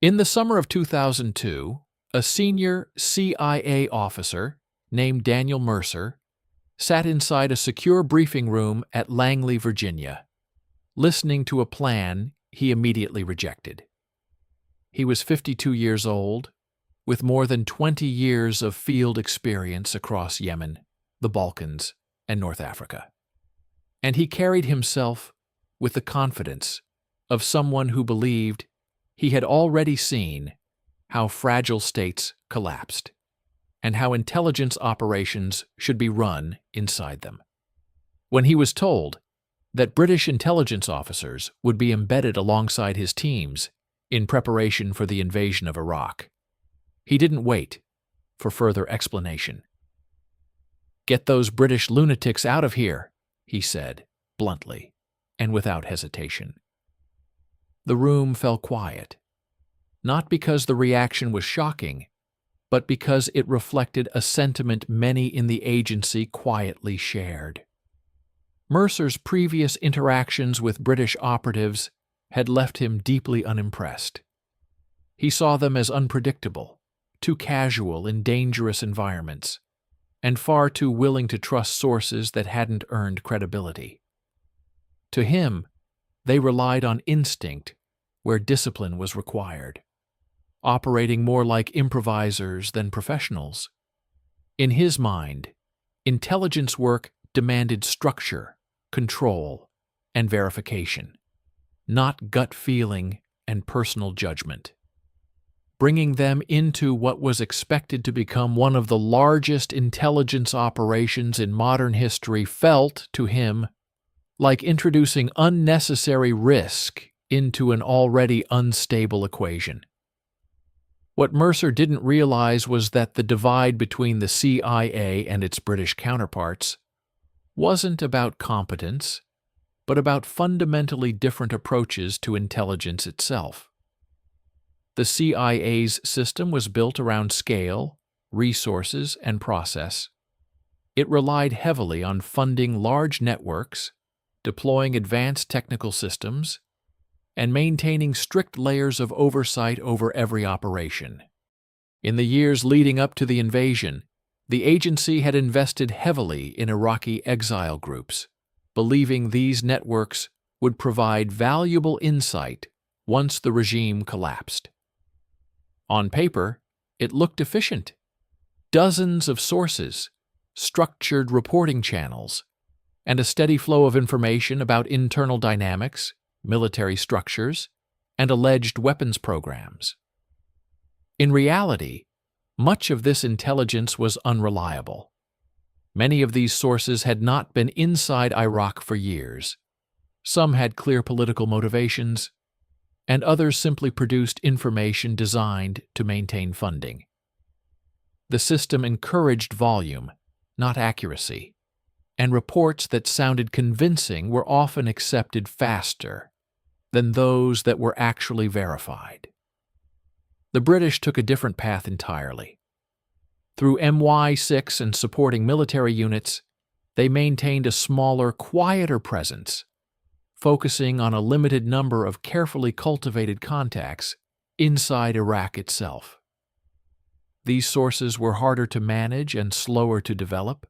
In the summer of 2002, a senior CIA officer named Daniel Mercer sat inside a secure briefing room at Langley, Virginia, listening to a plan he immediately rejected. He was 52 years old, with more than 20 years of field experience across Yemen, the Balkans, and North Africa. And he carried himself with the confidence of someone who believed he had already seen how fragile states collapsed and how intelligence operations should be run inside them. When he was told that British intelligence officers would be embedded alongside his teams in preparation for the invasion of Iraq, he didn't wait for further explanation. "Get those British lunatics out of here," he said, bluntly and without hesitation. The room fell quiet, not because the reaction was shocking, but because it reflected a sentiment many in the agency quietly shared. Mercer's previous interactions with British operatives had left him deeply unimpressed. He saw them as unpredictable, too casual in dangerous environments, and far too willing to trust sources that hadn't earned credibility. To him, they relied on instinct where discipline was required, operating more like improvisers than professionals. In his mind, intelligence work demanded structure, control, and verification, not gut feeling and personal judgment. Bringing them into what was expected to become one of the largest intelligence operations in modern history felt, to him, like introducing unnecessary risk into an already unstable equation. What Mercer didn't realize was that the divide between the CIA and its British counterparts wasn't about competence, but about fundamentally different approaches to intelligence itself. The CIA's system was built around scale, resources, and process. It relied heavily on funding large networks, deploying advanced technical systems, and maintaining strict layers of oversight over every operation. In the years leading up to the invasion, the agency had invested heavily in Iraqi exile groups, believing these networks would provide valuable insight once the regime collapsed. On paper, it looked efficient. Dozens of sources, structured reporting channels, and a steady flow of information about internal dynamics, military structures, and alleged weapons programs. In reality, much of this intelligence was unreliable. Many of these sources had not been inside Iraq for years. Some had clear political motivations, and others simply produced information designed to maintain funding. The system encouraged volume, not accuracy, and reports that sounded convincing were often accepted faster than those that were actually verified. The British took a different path entirely. Through MI6 and supporting military units, they maintained a smaller, quieter presence, focusing on a limited number of carefully cultivated contacts inside Iraq itself. These sources were harder to manage and slower to develop,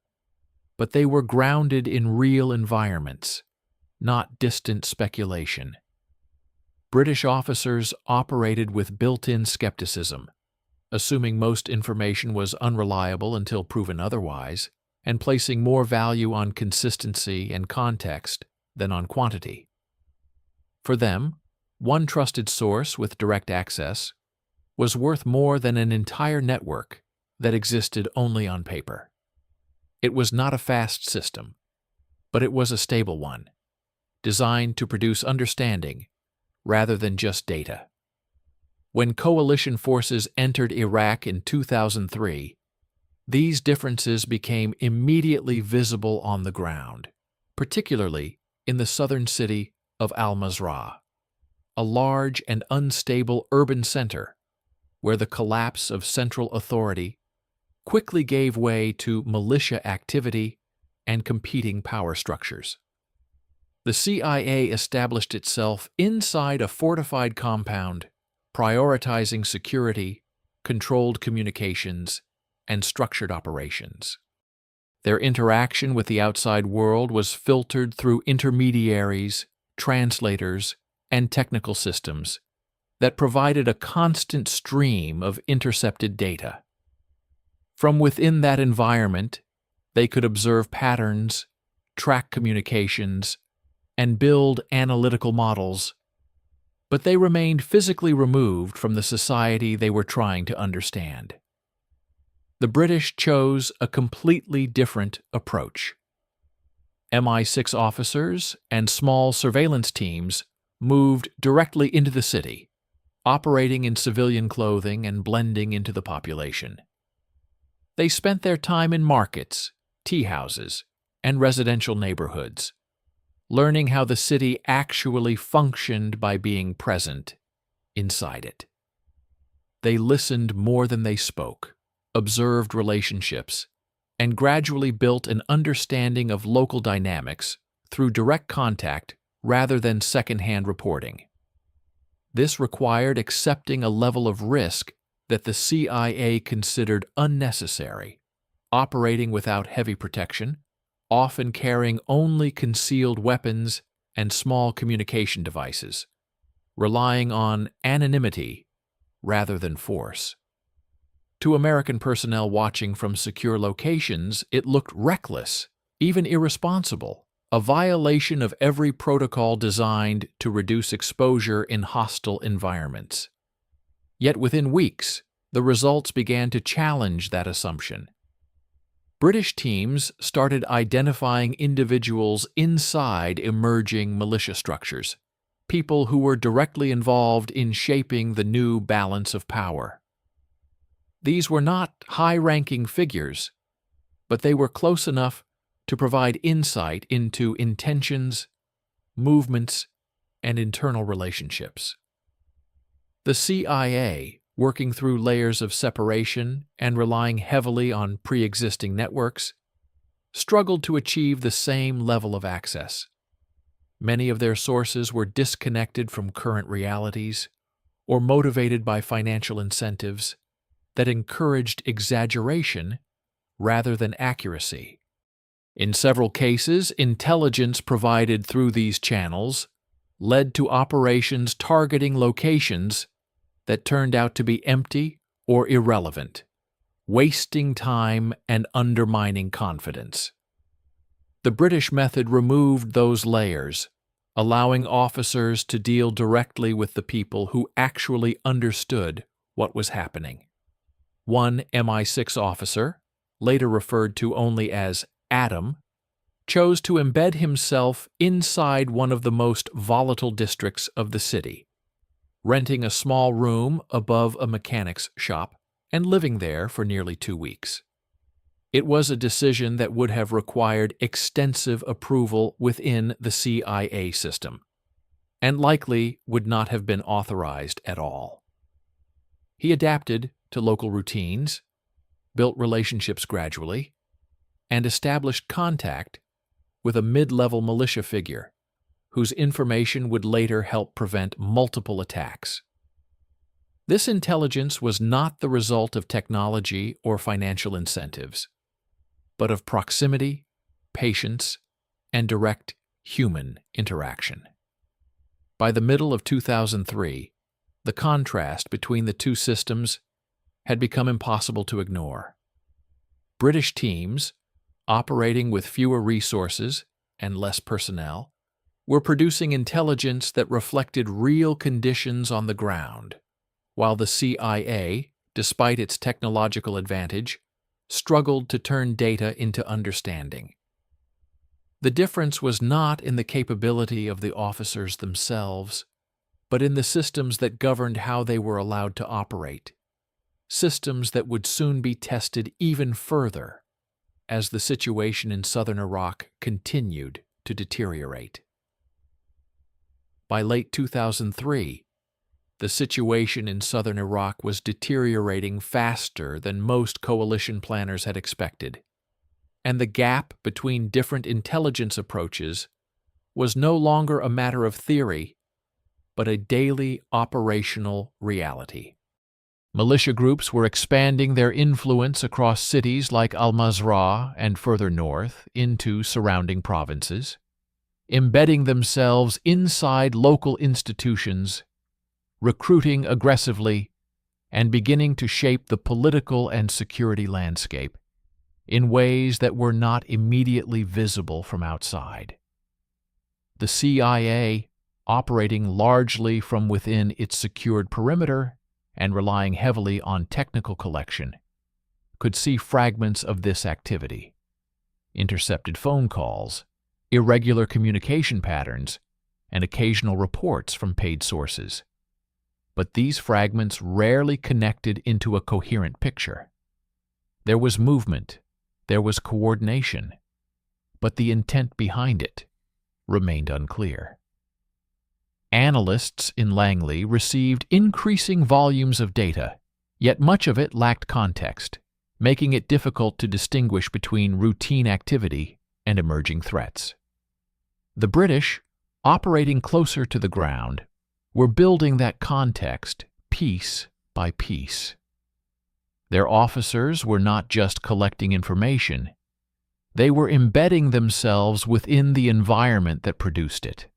but they were grounded in real environments, not distant speculation. British officers operated with built-in skepticism, assuming most information was unreliable until proven otherwise, and placing more value on consistency and context than on quantity. For them, one trusted source with direct access was worth more than an entire network that existed only on paper. It was not a fast system, but it was a stable one, designed to produce understanding rather than just data. When coalition forces entered Iraq in 2003, these differences became immediately visible on the ground, particularly in the southern city of Al-Mazrah, a large and unstable urban center where the collapse of central authority quickly gave way to militia activity and competing power structures. The CIA established itself inside a fortified compound prioritizing security, controlled communications, and structured operations. Their interaction with the outside world was filtered through intermediaries, translators, and technical systems that provided a constant stream of intercepted data. From within that environment, they could observe patterns, track communications, and build analytical models, but they remained physically removed from the society they were trying to understand. The British chose a completely different approach. MI6 officers and small surveillance teams moved directly into the city, operating in civilian clothing and blending into the population. They spent their time in markets, tea houses, and residential neighborhoods, learning how the city actually functioned by being present inside it. They listened more than they spoke, observed relationships, and gradually built an understanding of local dynamics through direct contact rather than second-hand reporting. This required accepting a level of risk that the CIA considered unnecessary, operating without heavy protection, often carrying only concealed weapons and small communication devices, relying on anonymity rather than force. To American personnel watching from secure locations, it looked reckless, even irresponsible, a violation of every protocol designed to reduce exposure in hostile environments. Yet within weeks, the results began to challenge that assumption. British teams started identifying individuals inside emerging militia structures, people who were directly involved in shaping the new balance of power. These were not high-ranking figures, but they were close enough to provide insight into intentions, movements, and internal relationships. The CIA, working through layers of separation and relying heavily on pre-existing networks, struggled to achieve the same level of access. Many of their sources were disconnected from current realities or motivated by financial incentives that encouraged exaggeration rather than accuracy. In several cases, intelligence provided through these channels led to operations targeting locations that turned out to be empty or irrelevant, wasting time and undermining confidence. The British method removed those layers, allowing officers to deal directly with the people who actually understood what was happening. One MI6 officer, later referred to only as Adam, chose to embed himself inside one of the most volatile districts of the city, renting a small room above a mechanic's shop and living there for nearly 2 weeks. It was a decision that would have required extensive approval within the CIA system, and likely would not have been authorized at all. He adapted to local routines, built relationships gradually, and established contact with a mid-level militia figure whose information would later help prevent multiple attacks. This intelligence was not the result of technology or financial incentives, but of proximity, patience, and direct human interaction. By the middle of 2003, the contrast between the two systems had become impossible to ignore. British teams, operating with fewer resources and less personnel, were producing intelligence that reflected real conditions on the ground, while the CIA, despite its technological advantage, struggled to turn data into understanding. The difference was not in the capability of the officers themselves, but in the systems that governed how they were allowed to operate, systems that would soon be tested even further as the situation in southern Iraq continued to deteriorate. By late 2003, the situation in southern Iraq was deteriorating faster than most coalition planners had expected, and the gap between different intelligence approaches was no longer a matter of theory, but a daily operational reality. Militia groups were expanding their influence across cities like Al-Mazrah and further north into surrounding provinces, embedding themselves inside local institutions, recruiting aggressively, and beginning to shape the political and security landscape in ways that were not immediately visible from outside. The CIA, operating largely from within its secured perimeter and relying heavily on technical collection, could see fragments of this activity: intercepted phone calls, irregular communication patterns, and occasional reports from paid sources. But these fragments rarely connected into a coherent picture. There was movement, there was coordination, but the intent behind it remained unclear. Analysts in Langley received increasing volumes of data, yet much of it lacked context, making it difficult to distinguish between routine activity and emerging threats. The British, operating closer to the ground, were building that context piece by piece. Their officers were not just collecting information, they were embedding themselves within the environment that produced it,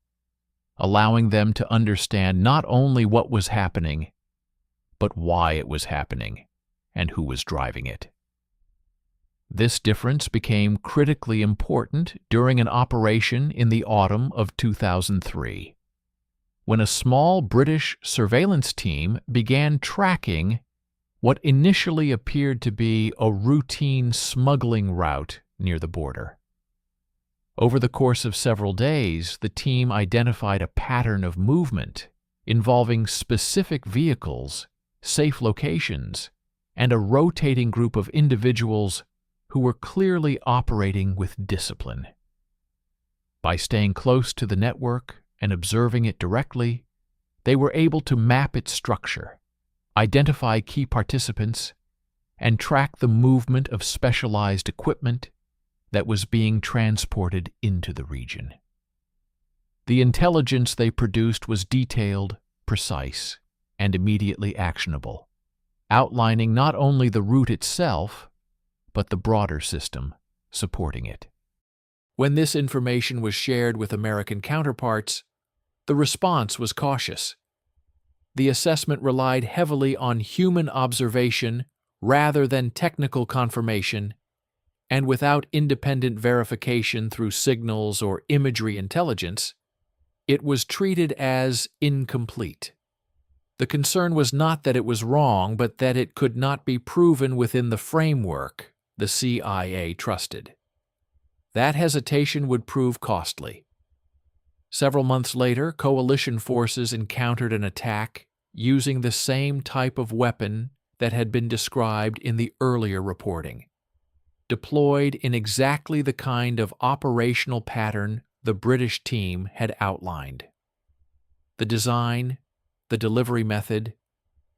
allowing them to understand not only what was happening, but why it was happening and who was driving it. This difference became critically important during an operation in the autumn of 2003, when a small British surveillance team began tracking what initially appeared to be a routine smuggling route near the border. Over the course of several days, the team identified a pattern of movement involving specific vehicles, safe locations, and a rotating group of individuals who were clearly operating with discipline. By staying close to the network and observing it directly, they were able to map its structure, identify key participants, and track the movement of specialized equipment that was being transported into the region. The intelligence they produced was detailed, precise, and immediately actionable, outlining not only the route itself, but the broader system supporting it. When this information was shared with American counterparts, the response was cautious. The assessment relied heavily on human observation rather than technical confirmation, and without independent verification through signals or imagery intelligence, it was treated as incomplete. The concern was not that it was wrong, but that it could not be proven within the framework the CIA trusted. That hesitation would prove costly. Several months later, coalition forces encountered an attack using the same type of weapon that had been described in the earlier reporting, deployed in exactly the kind of operational pattern the British team had outlined. The design, the delivery method,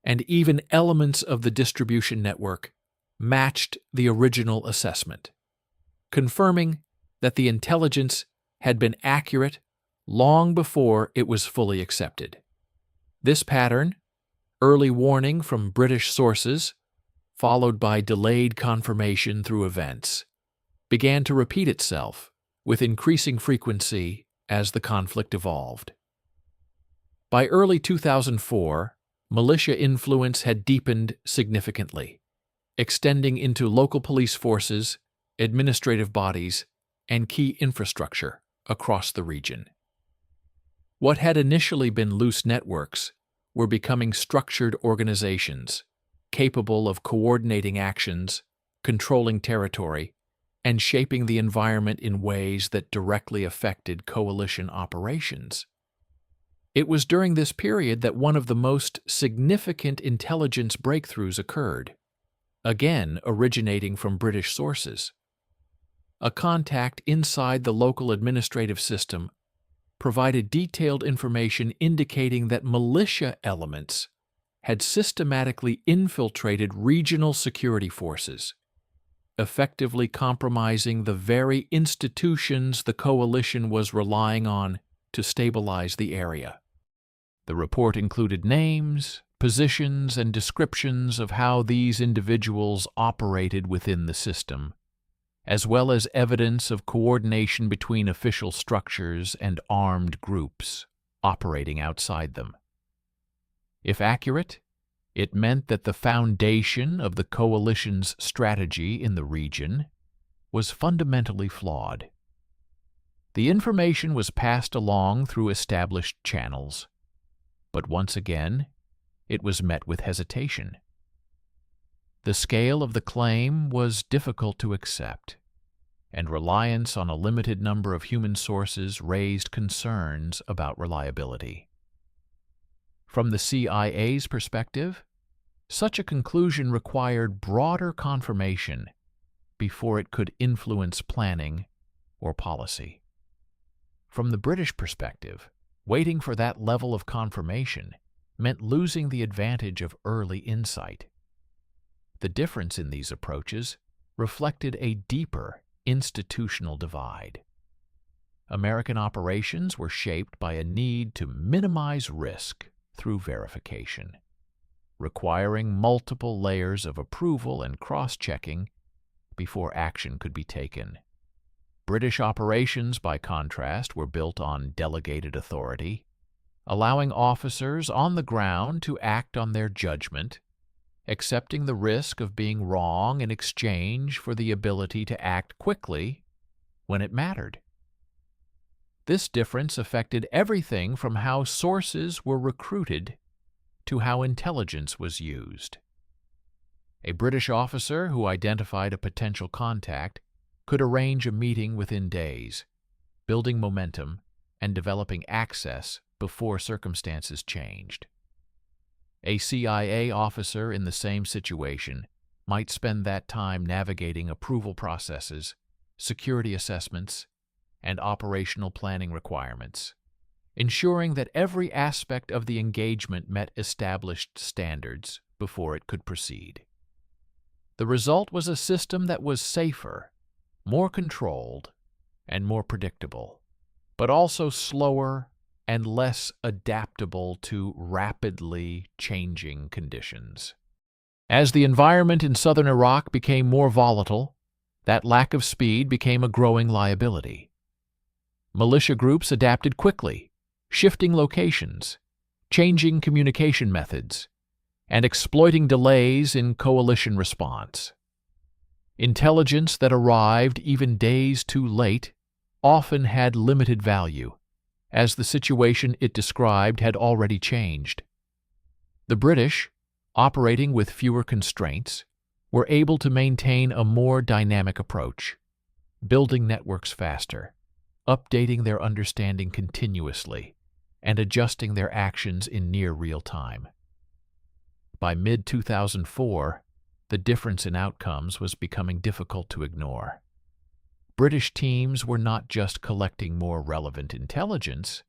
and even elements of the distribution network matched the original assessment, confirming that the intelligence had been accurate long before it was fully accepted. This pattern, early warning from British sources, followed by delayed confirmation through events, began to repeat itself with increasing frequency as the conflict evolved. By early 2004, militia influence had deepened significantly, extending into local police forces, administrative bodies, and key infrastructure across the region. What had initially been loose networks were becoming structured organizations, capable of coordinating actions, controlling territory, and shaping the environment in ways that directly affected coalition operations. It was during this period that one of the most significant intelligence breakthroughs occurred, again originating from British sources. A contact inside the local administrative system provided detailed information indicating that militia elements had systematically infiltrated regional security forces, effectively compromising the very institutions the coalition was relying on to stabilize the area. The report included names, positions, and descriptions of how these individuals operated within the system, as well as evidence of coordination between official structures and armed groups operating outside them. If accurate, it meant that the foundation of the coalition's strategy in the region was fundamentally flawed. The information was passed along through established channels, but once again, it was met with hesitation. The scale of the claim was difficult to accept, and reliance on a limited number of human sources raised concerns about reliability. From the CIA's perspective, such a conclusion required broader confirmation before it could influence planning or policy. From the British perspective, waiting for that level of confirmation meant losing the advantage of early insight. The difference in these approaches reflected a deeper institutional divide. American operations were shaped by a need to minimize risk through verification, requiring multiple layers of approval and cross-checking before action could be taken. British operations, by contrast, were built on delegated authority, allowing officers on the ground to act on their judgment, accepting the risk of being wrong in exchange for the ability to act quickly when it mattered. This difference affected everything from how sources were recruited to how intelligence was used. A British officer who identified a potential contact could arrange a meeting within days, building momentum and developing access before circumstances changed. A CIA officer in the same situation might spend that time navigating approval processes, security assessments, and operational planning requirements, ensuring that every aspect of the engagement met established standards before it could proceed. The result was a system that was safer, more controlled, and more predictable, but also slower and less adaptable to rapidly changing conditions. As the environment in southern Iraq became more volatile, that lack of speed became a growing liability. Militia groups adapted quickly, shifting locations, changing communication methods, and exploiting delays in coalition response. Intelligence that arrived even days too late often had limited value, as the situation it described had already changed. The British, operating with fewer constraints, were able to maintain a more dynamic approach, building networks faster, updating their understanding continuously, and adjusting their actions in near real time. By mid-2004, the difference in outcomes was becoming difficult to ignore. British teams were not just collecting more relevant intelligence,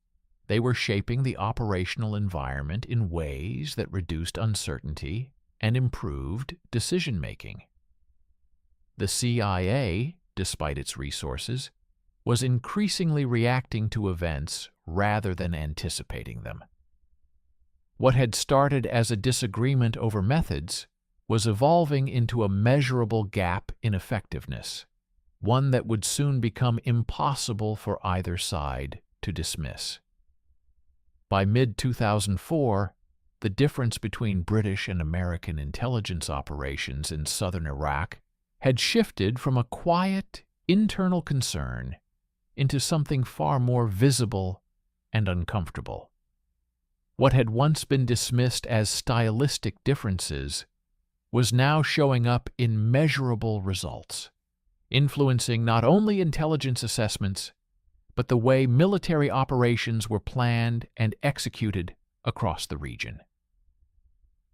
they were shaping the operational environment in ways that reduced uncertainty and improved decision-making. The CIA, despite its resources, was increasingly reacting to events rather than anticipating them. What had started as a disagreement over methods was evolving into a measurable gap in effectiveness, one that would soon become impossible for either side to dismiss. By mid-2004, the difference between British and American intelligence operations in southern Iraq had shifted from a quiet, internal concern into something far more visible and uncomfortable. What had once been dismissed as stylistic differences was now showing up in measurable results, influencing not only intelligence assessments, but the way military operations were planned and executed across the region.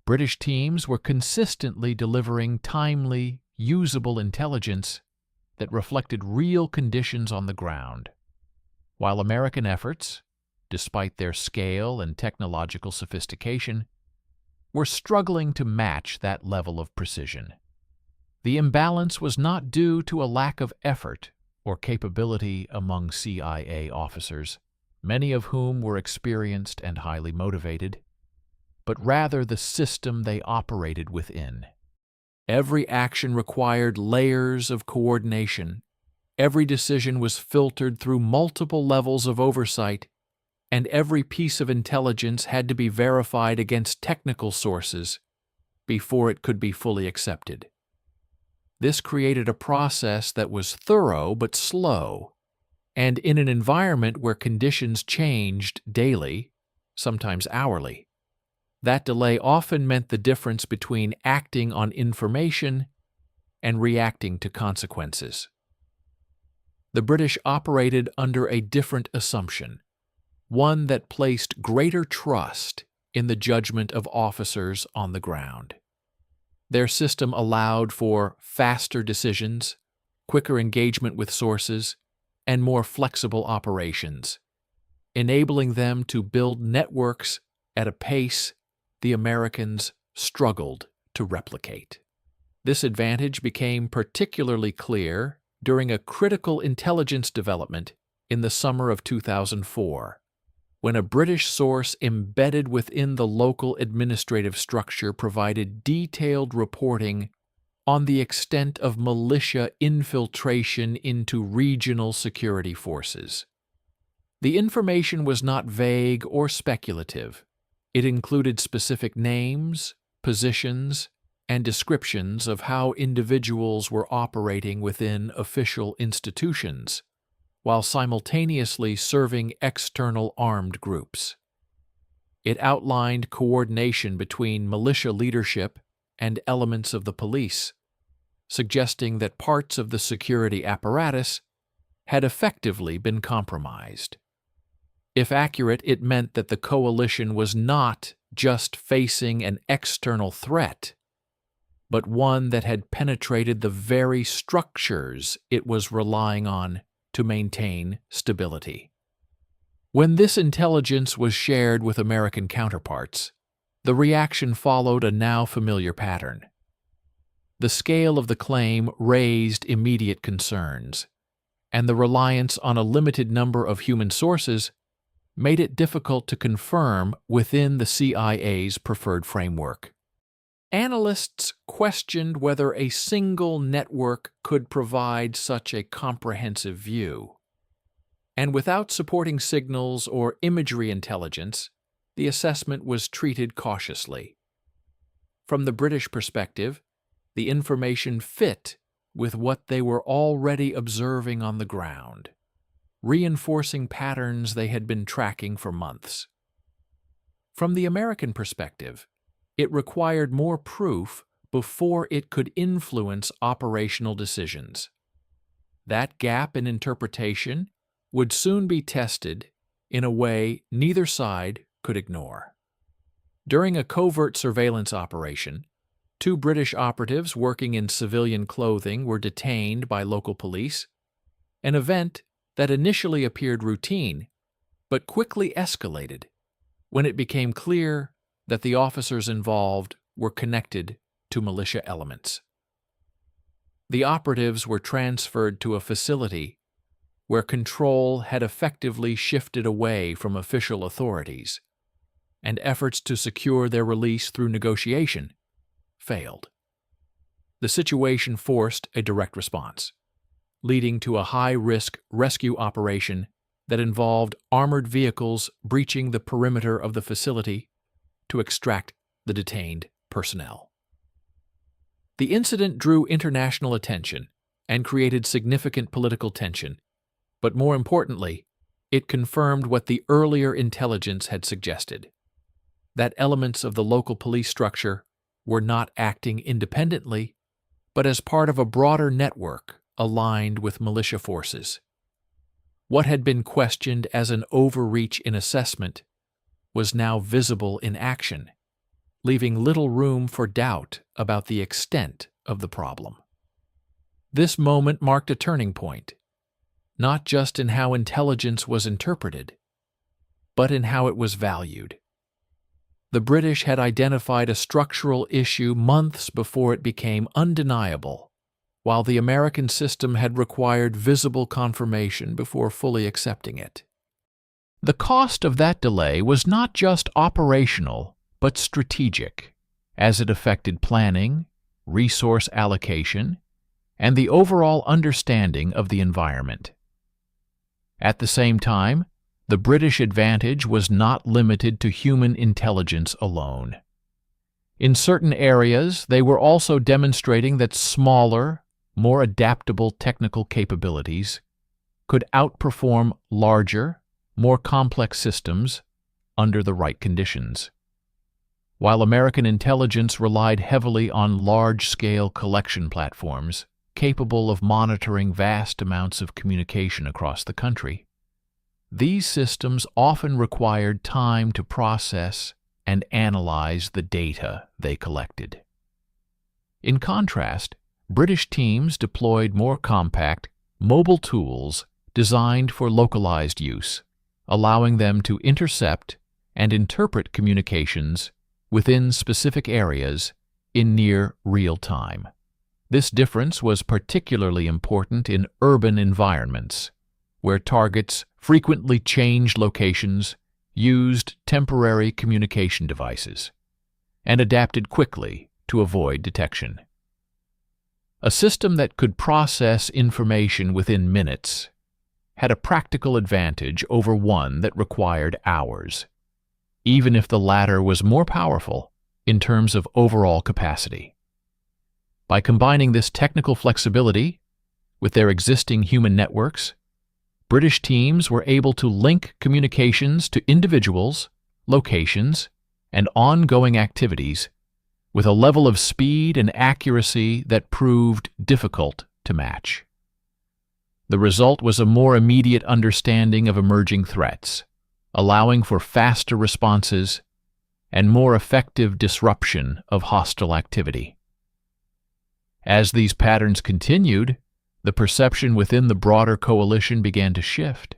British teams were consistently delivering timely, usable intelligence that reflected real conditions on the ground, while American efforts, despite their scale and technological sophistication, were struggling to match that level of precision. The imbalance was not due to a lack of effort or capability among CIA officers, many of whom were experienced and highly motivated, but rather the system they operated within. Every action required layers of coordination. Every decision was filtered through multiple levels of oversight, and every piece of intelligence had to be verified against technical sources before it could be fully accepted. This created a process that was thorough but slow, and in an environment where conditions changed daily, sometimes hourly. That delay often meant the difference between acting on information and reacting to consequences. The British operated under a different assumption, one that placed greater trust in the judgment of officers on the ground. Their system allowed for faster decisions, quicker engagement with sources, and more flexible operations, enabling them to build networks at a pace the Americans struggled to replicate. This advantage became particularly clear during a critical intelligence development in the summer of 2004, when a British source embedded within the local administrative structure provided detailed reporting on the extent of militia infiltration into regional security forces. The information was not vague or speculative. It included specific names, positions, and descriptions of how individuals were operating within official institutions, while simultaneously serving external armed groups. It outlined coordination between militia leadership and elements of the police, suggesting that parts of the security apparatus had effectively been compromised. If accurate, it meant that the coalition was not just facing an external threat, but one that had penetrated the very structures it was relying on to maintain stability. When this intelligence was shared with American counterparts, the reaction followed a now familiar pattern. The scale of the claim raised immediate concerns, and the reliance on a limited number of human sources made it difficult to confirm within the CIA's preferred framework. Analysts questioned whether a single network could provide such a comprehensive view. And without supporting signals or imagery intelligence, the assessment was treated cautiously. From the British perspective, the information fit with what they were already observing on the ground, reinforcing patterns they had been tracking for months. From the American perspective, it required more proof before it could influence operational decisions. That gap in interpretation would soon be tested in a way neither side could ignore. During a covert surveillance operation, 2 British operatives working in civilian clothing were detained by local police, an event that initially appeared routine, but quickly escalated when it became clear that the officers involved were connected to militia elements. The operatives were transferred to a facility where control had effectively shifted away from official authorities, and efforts to secure their release through negotiation failed. The situation forced a direct response, leading to a high-risk rescue operation that involved armored vehicles breaching the perimeter of the facility to extract the detained personnel. The incident drew international attention and created significant political tension, but more importantly, it confirmed what the earlier intelligence had suggested, that elements of the local police structure were not acting independently, but as part of a broader network aligned with militia forces. What had been questioned as an overreach in assessment was now visible in action, leaving little room for doubt about the extent of the problem. This moment marked a turning point, not just in how intelligence was interpreted, but in how it was valued. The British had identified a structural issue months before it became undeniable, while the American system had required visible confirmation before fully accepting it. The cost of that delay was not just operational, but strategic, as it affected planning, resource allocation, and the overall understanding of the environment. At the same time, the British advantage was not limited to human intelligence alone. In certain areas, they were also demonstrating that smaller, more adaptable technical capabilities could outperform larger, more complex systems under the right conditions. While American intelligence relied heavily on large-scale collection platforms capable of monitoring vast amounts of communication across the country, these systems often required time to process and analyze the data they collected. In contrast, British teams deployed more compact, mobile tools designed for localized use, allowing them to intercept and interpret communications within specific areas in near real time. This difference was particularly important in urban environments, where targets frequently changed locations, used temporary communication devices, and adapted quickly to avoid detection. A system that could process information within minutes had a practical advantage over one that required hours, even if the latter was more powerful in terms of overall capacity. By combining this technical flexibility with their existing human networks, British teams were able to link communications to individuals, locations, and ongoing activities with a level of speed and accuracy that proved difficult to match. The result was a more immediate understanding of emerging threats, allowing for faster responses and more effective disruption of hostile activity. As these patterns continued, the perception within the broader coalition began to shift.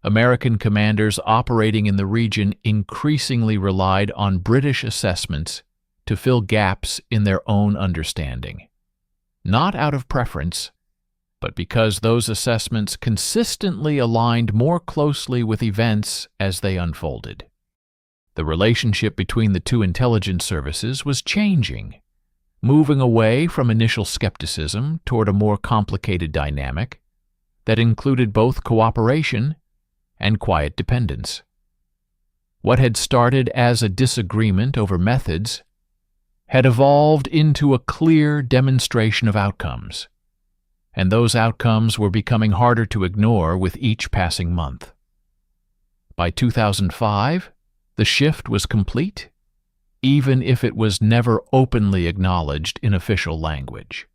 American commanders operating in the region increasingly relied on British assessments to fill gaps in their own understanding, not out of preference, but because those assessments consistently aligned more closely with events as they unfolded. The relationship between the two intelligence services was changing, moving away from initial skepticism toward a more complicated dynamic that included both cooperation and quiet dependence. What had started as a disagreement over methods had evolved into a clear demonstration of outcomes, and those outcomes were becoming harder to ignore with each passing month. By 2005, the shift was complete, even if it was never openly acknowledged in official language.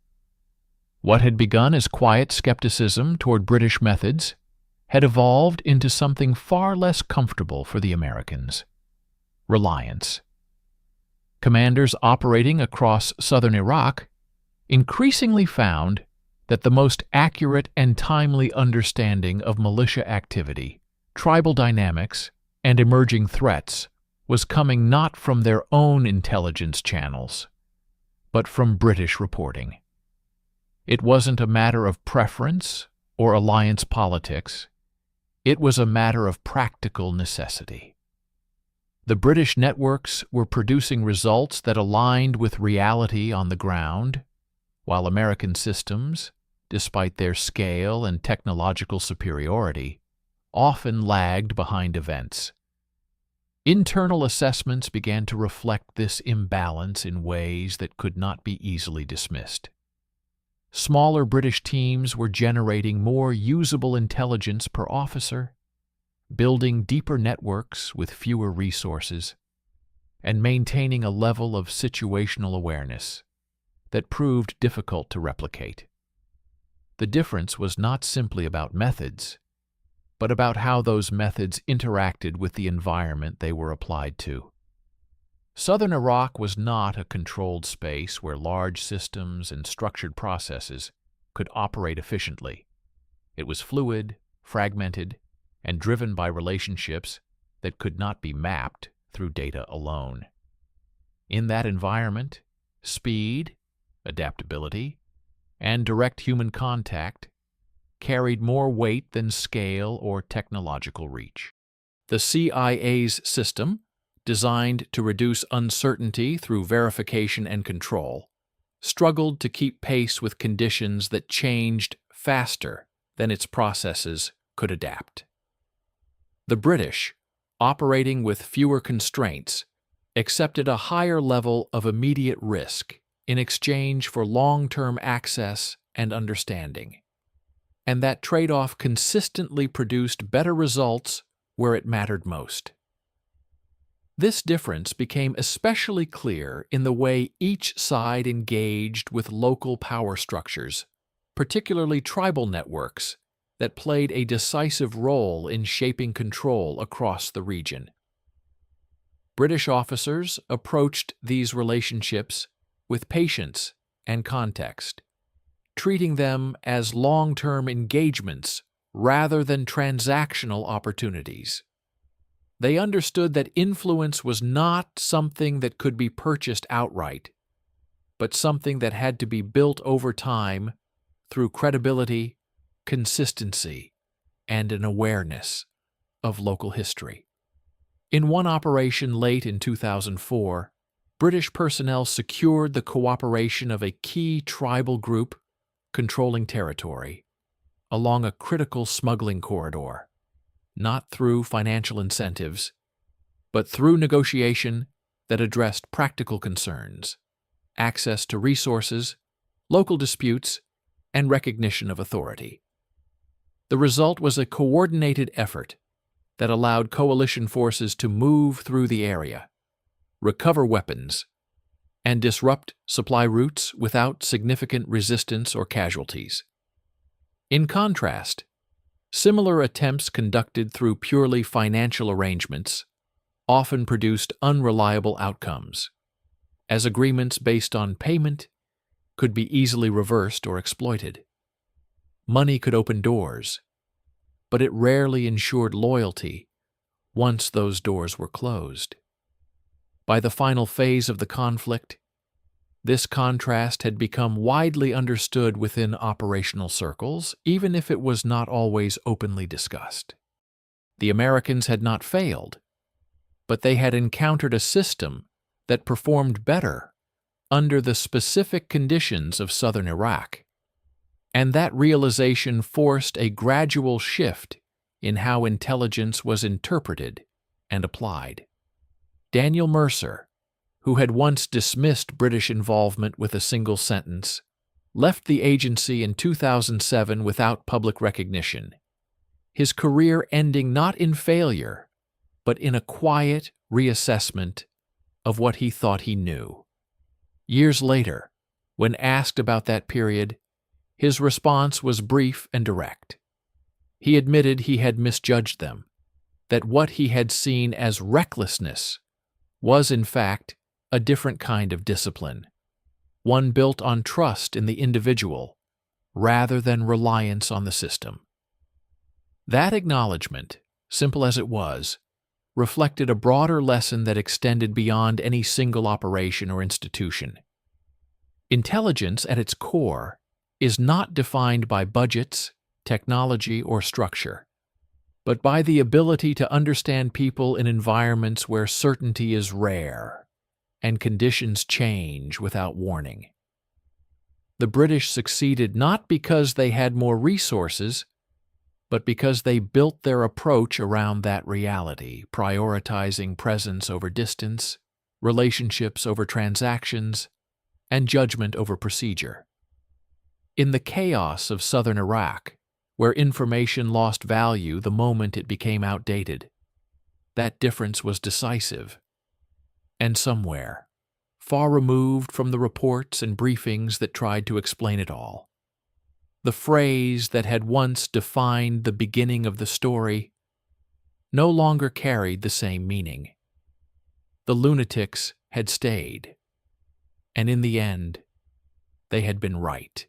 What had begun as quiet skepticism toward British methods had evolved into something far less comfortable for the Americans: reliance. Commanders operating across southern Iraq increasingly found that the most accurate and timely understanding of militia activity, tribal dynamics, and emerging threats was coming not from their own intelligence channels, but from British reporting. It wasn't a matter of preference or alliance politics. It was a matter of practical necessity. The British networks were producing results that aligned with reality on the ground, while American systems, despite their scale and technological superiority, often lagged behind events. Internal assessments began to reflect this imbalance in ways that could not be easily dismissed. Smaller British teams were generating more usable intelligence per officer, building deeper networks with fewer resources, and maintaining a level of situational awareness that proved difficult to replicate. The difference was not simply about methods, but about how those methods interacted with the environment they were applied to. Southern Iraq was not a controlled space where large systems and structured processes could operate efficiently. It was fluid, fragmented, and driven by relationships that could not be mapped through data alone. In that environment, speed, adaptability, and direct human contact carried more weight than scale or technological reach. The CIA's system, designed to reduce uncertainty through verification and control, struggled to keep pace with conditions that changed faster than its processes could adapt. The British, operating with fewer constraints, accepted a higher level of immediate risk in exchange for long-term access and understanding. And that trade-off consistently produced better results where it mattered most. This difference became especially clear in the way each side engaged with local power structures, particularly tribal networks, that played a decisive role in shaping control across the region. British officers approached these relationships with patience and context, treating them as long-term engagements rather than transactional opportunities. They understood that influence was not something that could be purchased outright, but something that had to be built over time through credibility, consistency, and an awareness of local history. In one operation late in 2004, British personnel secured the cooperation of a key tribal group controlling territory along a critical smuggling corridor, not through financial incentives, but through negotiation that addressed practical concerns, access to resources, local disputes, and recognition of authority. The result was a coordinated effort that allowed coalition forces to move through the area, recover weapons, and disrupt supply routes without significant resistance or casualties. In contrast, similar attempts conducted through purely financial arrangements often produced unreliable outcomes, as agreements based on payment could be easily reversed or exploited. Money could open doors, but it rarely ensured loyalty once those doors were closed. By the final phase of the conflict, this contrast had become widely understood within operational circles, even if it was not always openly discussed. The Americans had not failed, but they had encountered a system that performed better under the specific conditions of southern Iraq, and that realization forced a gradual shift in how intelligence was interpreted and applied. Daniel Mercer, who had once dismissed British involvement with a single sentence, left the agency in 2007 without public recognition, his career ending not in failure, but in a quiet reassessment of what he thought he knew. Years later, when asked about that period, his response was brief and direct. He admitted he had misjudged them, that what he had seen as recklessness was, in fact, a different kind of discipline, one built on trust in the individual rather than reliance on the system. That acknowledgement, simple as it was, reflected a broader lesson that extended beyond any single operation or institution. Intelligence, at its core, is not defined by budgets, technology, or structure, but by the ability to understand people in environments where certainty is rare and conditions change without warning. The British succeeded not because they had more resources, but because they built their approach around that reality, prioritizing presence over distance, relationships over transactions, and judgment over procedure. In the chaos of southern Iraq, where information lost value the moment it became outdated, that difference was decisive. And somewhere, far removed from the reports and briefings that tried to explain it all, the phrase that had once defined the beginning of the story no longer carried the same meaning. The lunatics had stayed, and in the end, they had been right.